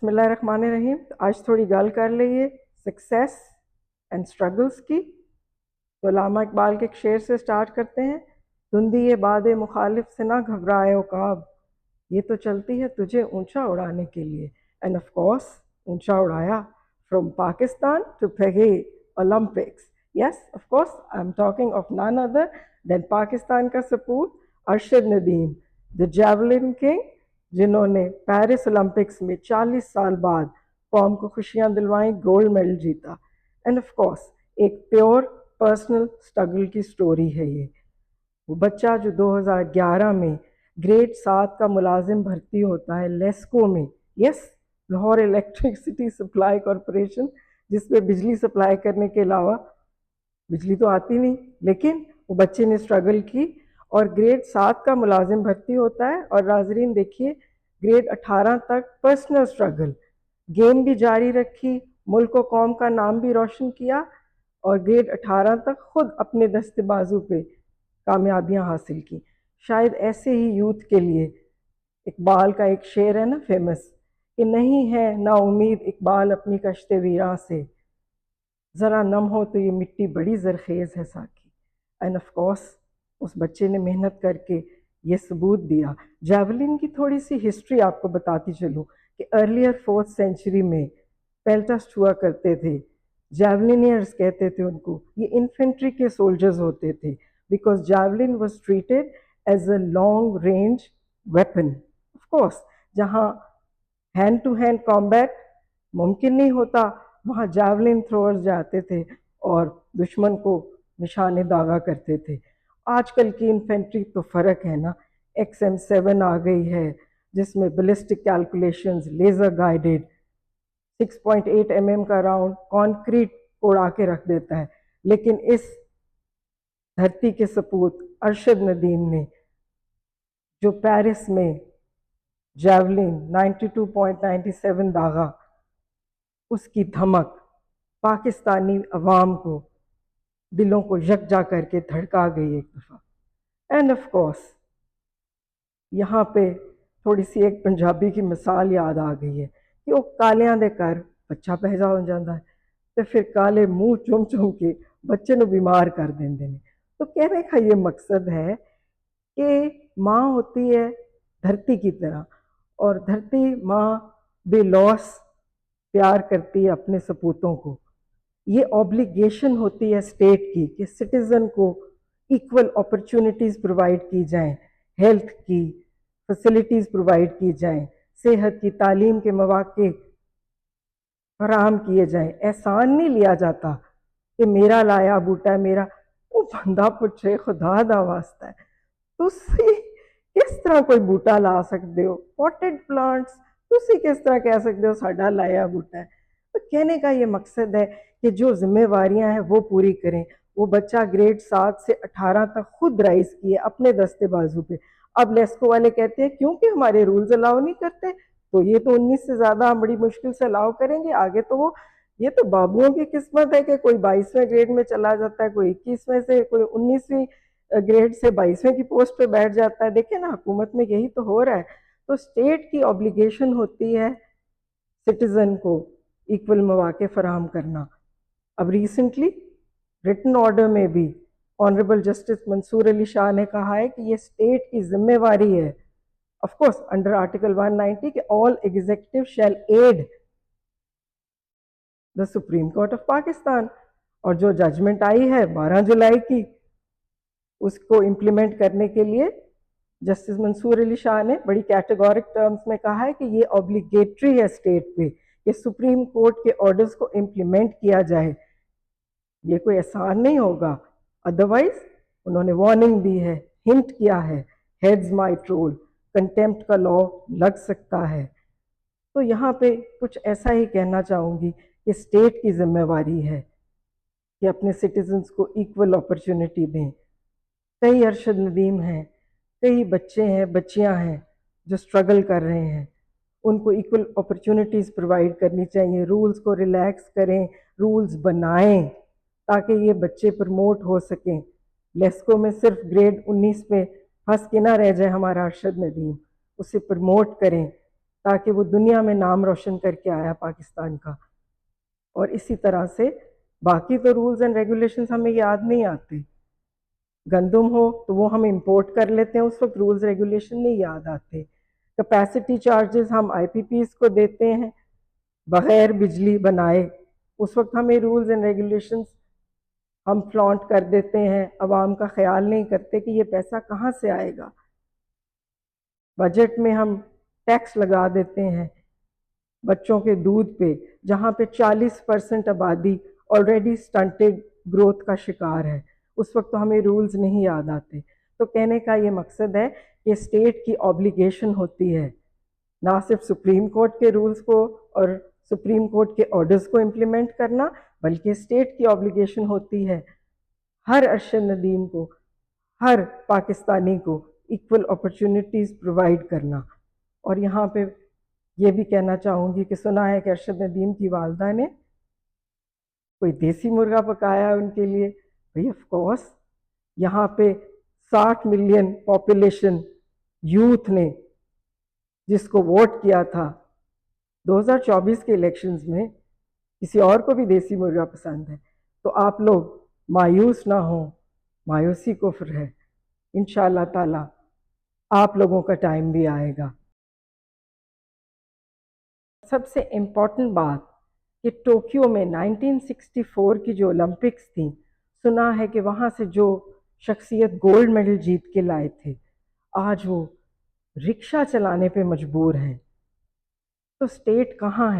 بسم اللہ الرحمن الرحیم. آج تھوڑی گال کر لئیے سکسیس اینڈ سٹرگلز کی. تو علامہ اقبال کے ایک شعر سے سٹارٹ کرتے ہیں. دھندی یہ باد مخالف سے نہ گھبرائے عقاب، یہ تو چلتی ہے تجھے اونچا اڑانے کے لیے. اینڈ آف کورس اونچا اڑایا فرام پاکستان ٹو پیگے Olympics. Yes of course I am talking of none other than Pakistan کا سپوت Arshad Nadeem, the javelin king, جنہوں نے پیرس اولمپکس میں 40 سال بعد قوم کو خوشیاں دلوائیں، گولڈ میڈل جیتا. اینڈ آف کورس ایک پیور پرسنل اسٹرگل کی سٹوری ہے یہ. وہ بچہ جو 2011 میں گریڈ 7 کا ملازم بھرتی ہوتا ہے لیسکو میں، یس لاہور الیکٹرسٹی سپلائی کارپوریشن، جس میں بجلی سپلائی کرنے کے علاوہ بجلی تو آتی نہیں، لیکن وہ بچے نے اسٹرگل کی اور گریڈ 7 کا ملازم بھرتی ہوتا ہے. اور ناظرین دیکھیے گریڈ 18 تک پرسنل اسٹرگل، گیم بھی جاری رکھی، ملک و قوم کا نام بھی روشن کیا، اور گریڈ 18 تک خود اپنے دست بازو پہ کامیابیاں حاصل کی. شاید ایسے ہی یوتھ کے لیے اقبال کا ایک شعر ہے نا فیمس کہ نہیں ہے نا امید اقبال اپنی کشت ویراں سے، ذرا نم ہو تو یہ مٹی بڑی زرخیز ہے ساکی. اینڈ آف کورس اس بچے نے محنت کر کے یہ ثبوت دیا. جیولن کی تھوڑی سی ہسٹری آپ کو بتاتی چلوں کہ ارلیئر 4th سینچری میں پیلٹسٹ ہوا کرتے تھے، جیولینئرز کہتے تھے ان کو. یہ انفینٹری کے سولجرز ہوتے تھے because javelin was treated as a long range weapon. Of course جہاں ہینڈ ٹو ہینڈ کامبیٹ ممکن نہیں ہوتا وہاں جیولن تھروئرز جاتے تھے اور دشمن کو نشانے داغا کرتے تھے. آج کل کی انفینٹری تو فرق ہے نا، XM7 آ گئی ہے جس میں ballistic calculations, laser guided 6.8 mm کا راؤنڈ کانکریٹ اڑا کے رکھ دیتا ہے. لیکن اس دھرتی کے سپوت ارشد ندیم نے جو پیرس میں جیولن 92.97 داغا، اس کی دھمک پاکستانی عوام کو دلوں کو یکجا کر کے دھڑکا گئی ایک دفعہ. اینڈ آف کورس یہاں پہ تھوڑی سی ایک پنجابی کی مثال یاد آ گئی ہے کہ وہ کالیاں دے کر بچہ پیدا ہو جاتا ہے تو پھر کالے منہ چوم چوم کے بچے نو بیمار کر دیندے نے. تو کہنے کا یہ مقصد ہے کہ ماں ہوتی ہے دھرتی کی طرح، اور دھرتی ماں بے لوث پیار کرتی ہے اپنے سپوتوں کو. یہ اوبلیگیشن ہوتی ہے اسٹیٹ کی کہ سٹیزن کو ایکول اپرچونٹیز پرووائڈ کی جائیں، ہیلتھ کی فیسلٹیز پرووائڈ کی جائیں، صحت کی، تعلیم کے مواقع فراہم کیے جائیں. احسان نہیں لیا جاتا کہ میرا لایا بوٹا ہے میرا، وہ بندہ پوچھے خدا دا واسطہ ہے تسی کس طرح کوئی بوٹا لا سکتے ہو؟ پوٹڈ پلانٹس تسی کس طرح کہہ سکتے ہو ساڈا لایا بوٹا ہے؟ تو کہنے کا یہ مقصد ہے کہ جو ذمہ واریاں ہیں وہ پوری کریں. وہ بچہ گریڈ 7 سے 18 تک خود رائز کیے اپنے دستے بازو پہ. اب لیسکو والے کہتے ہیں کیونکہ ہمارے رولز الاؤ نہیں کرتے تو یہ تو 19 سے زیادہ ہم بڑی مشکل سے الاؤ کریں گے. آگے تو وہ یہ تو بابوؤں کی قسمت ہے کہ کوئی 22ویں گریڈ میں چلا جاتا ہے، کوئی 21ویں سے، کوئی 19ویں گریڈ سے 22ویں کی پوسٹ پہ بیٹھ جاتا ہے. دیکھیں نا حکومت میں یہی تو ہو رہا ہے. تو اسٹیٹ کی اوبلیگیشن ہوتی ہے سٹیزن کو ایکول مواقع فراہم کرنا. اب ریسنٹلی ریٹن آرڈر میں بھی آنریبل جسٹس منصور علی شاہ نے کہا ہے کہ یہ اسٹیٹ کی ذمہ واری ہے، آف کورس انڈر آرٹیکل 190، کہ all executive shall aid the Supreme Court of Pakistan. اور جو ججمنٹ آئی ہے 12 جولائی کی، اس کو امپلیمنٹ کرنے کے لیے جسٹس منصور علی شاہ نے بڑی کیٹیگورک ٹرمز میں کہا ہے کہ یہ اوبلیگیٹری ہے اسٹیٹ پہ کہ سپریم کورٹ کے آرڈرز کو امپلیمنٹ کیا جائے. یہ کوئی احسان نہیں ہوگا. ادروائز انہوں نے وارننگ دی ہے، ہنٹ کیا ہے، ہیڈز مائٹ رول، کنٹیمپٹ کا لا لگ سکتا ہے. تو یہاں پہ کچھ ایسا ہی کہنا چاہوں گی کہ اسٹیٹ کی ذمہ واری ہے کہ اپنے سٹیزنز کو ایکول اپرچونٹی دیں. کئی ارشد ندیم ہیں، کئی بچے ہیں، بچیاں ہیں جو اسٹرگل کر رہے ہیں، ان کو ایکول اپرچونٹیز پرووائڈ کرنی چاہیے. رولز کو ریلیکس کریں، رولز بنائیں تاکہ یہ بچے پروموٹ ہو سکیں. لیسکو میں صرف گریڈ 19 پہ پھنس کے نہ رہ جائے ہمارا ارشد ندیم، اسے پروموٹ کریں تاکہ وہ دنیا میں نام روشن کر کے آیا پاکستان کا. اور اسی طرح سے باقی تو رولز اینڈ ریگولیشنز ہمیں یاد نہیں آتے. گندم ہو تو وہ ہم امپورٹ کر لیتے ہیں, اس وقت رولز ریگولیشن نہیں یاد آتے. کیپیسٹی چارجز ہم آئی پی پیز کو دیتے ہیں بغیر بجلی بنائے, اس وقت ہمیں رولز اینڈ ریگولیشنز ہم فلانٹ کر دیتے ہیں, عوام کا خیال نہیں کرتے کہ یہ پیسہ کہاں سے آئے گا. بجٹ میں ہم ٹیکس لگا دیتے ہیں بچوں کے دودھ پہ, جہاں پہ 40% آبادی آلریڈی سٹنٹڈ گروتھ کا شکار ہے. اس وقت تو ہمیں رولز نہیں یاد آتے. تو کہنے کا یہ مقصد ہے کہ اسٹیٹ کی آبلیگیشن ہوتی ہے نہ صرف سپریم کورٹ کے رولز کو اور سپریم کورٹ کے آرڈرز کو امپلیمنٹ کرنا, بلکہ اسٹیٹ کی آبلیگیشن ہوتی ہے ہر ارشد ندیم کو, ہر پاکستانی کو ایکول اپرچونٹیز پرووائڈ کرنا. اور یہاں پہ یہ بھی کہنا چاہوں گی کہ سنا ہے کہ ارشد ندیم کی والدہ نے کوئی دیسی مرغا پکایا ان کے لیے. بھئی آف کورس یہاں پہ 60 ملین پاپولیشن یوتھ نے جس کو ووٹ کیا تھا 2024 کے الیکشنز میں, کسی اور کو بھی دیسی مرغا پسند ہے. تو آپ لوگ مایوس نہ ہوں, مایوسی کفر ہے. انشاءاللہ تعالی آپ لوگوں کا ٹائم بھی آئے گا. سب سے امپورٹنٹ بات کہ ٹوکیو میں 1964 کی جو اولمپکس تھیں, سنا ہے کہ وہاں سے جو شخصیت گولڈ میڈل جیت کے لائے تھے, آج وہ رکشہ چلانے پہ مجبور ہیں. تو اسٹیٹ کہاں ہے؟